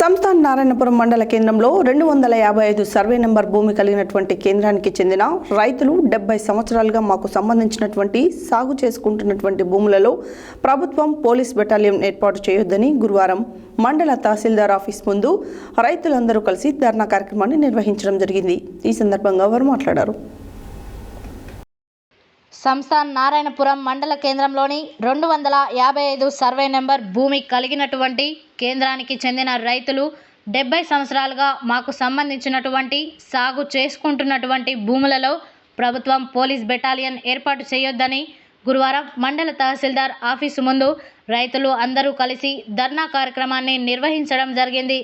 సంస్థాన్ నారాయణపురం మండల కేంద్రంలో 255 survey number భూమి కలిగినటువంటి కేంద్రానికి చెందిన రైతులు 70 సంవత్సరాలుగా మాకు సంబంధించినటువంటి సాగు చేసుకుంటున్నటువంటి భూములలో ప్రభుత్వం పోలీస్ బెటాలియన్ ఏర్పాటు చేయొద్దని గురువారం మండల తహసీల్దార్ ఆఫీస్ ముందు రైతులందరూ కలిసి ధర్నా కార్యక్రమాన్ని నిర్వహించడం జరిగింది। ఈ సందర్భంగా వారు మాట్లాడారు। సంస్థాన్ నారాయణపురం మండల కేంద్రంలోని 255 సర్వే నెంబర్ భూమి కలిగినటువంటి కేంద్రానికి చెందిన రైతులు 70 సంవత్సరాలుగా మాకు సంబంధించినటువంటి సాగు చేసుకుంటున్నటువంటి భూములలో ప్రభుత్వం పోలీస్ బెటాలియన్ ఏర్పాటు చేయొద్దని గురువారం మండల తహసీల్దార్ ఆఫీసు ముందు రైతులు అందరూ కలిసి ధర్నా కార్యక్రమాన్ని నిర్వహించడం జరిగింది।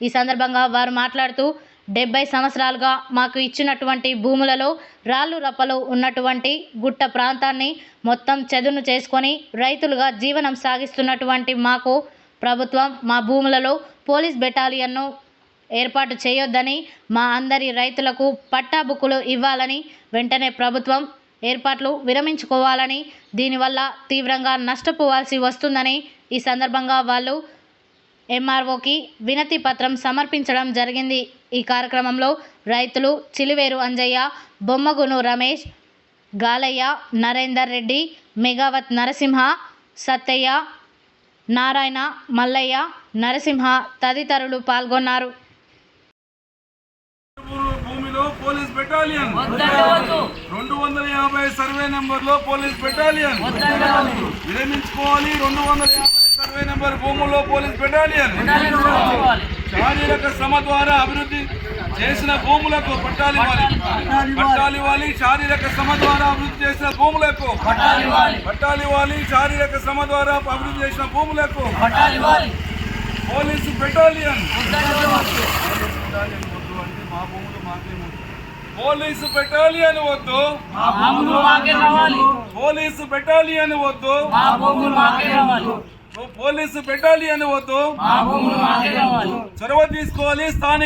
ఈ సందర్భంగా వారు మాట్లాడుతూ 70 సంవత్సరాలుగా మాకు ఇచ్చినటువంటి భూములలో రాళ్ళు రప్పలు ఉన్నటువంటి గుట్ట ప్రాంతాన్ని మొత్తం చదును చేసుకొని రైతులుగా జీవనం సాగిస్తున్నటువంటి మాకు ప్రభుత్వం మా భూములలో పోలీస్ బెటాలియన్ను ఏర్పాటు చేయొద్దని, మా అందరి రైతులకు పట్టా బుక్కులు ఇవ్వాలని, వెంటనే ప్రభుత్వం ఏర్పాట్లు విరమించుకోవాలని, దీనివల్ల తీవ్రంగా నష్టపోవాల్సి వస్తుందని ఈ సందర్భంగా వాళ్ళు ఎంఆర్ఓకి వినతి పత్రం సమర్పించడం జరిగింది। ఈ కార్యక్రమంలో రైతులు చిలివేరు అంజయ్య, బొమ్మగును రమేష్, గాలయ్య, నరేందర్ రెడ్డి, మెగావత్ నరసింహ, సత్తయ్య, నారాయణ, మల్లయ్య, నరసింహ తదితరులు పాల్గొన్నారు। భూమిలో పోలీస్ బెటాలియన్ 250 సర్వే నెంబర్లో పోలీస్ బెటాలియన్ విరమించుకోవాలి। 250 సర్వే నెంబర్ భూముల్లో పోలీస్ బెటాలియన్ శారీరక శ్రమ ద్వారా అభివృద్ధి చేసిన భూములకు పట్టాలి ఇవ్వాలి। శారీరక శ్రమ ద్వారా అభివృద్ధి చేసిన భూములకు పట్టాలి ఇవ్వాలి। శారీరక శ్రమ ద్వారా అభివృద్ధి చేసిన భూములకు పోలీసు బెటాలియన్ మా భూములు మాకే పోలీసు బెటాలియన్ వద్దు, పోలీసు బెటాలియన్ వద్దు, పోలీసు బెటాలియన్ వద్దు, చొరవ తీసుకోవాలి స్థానిక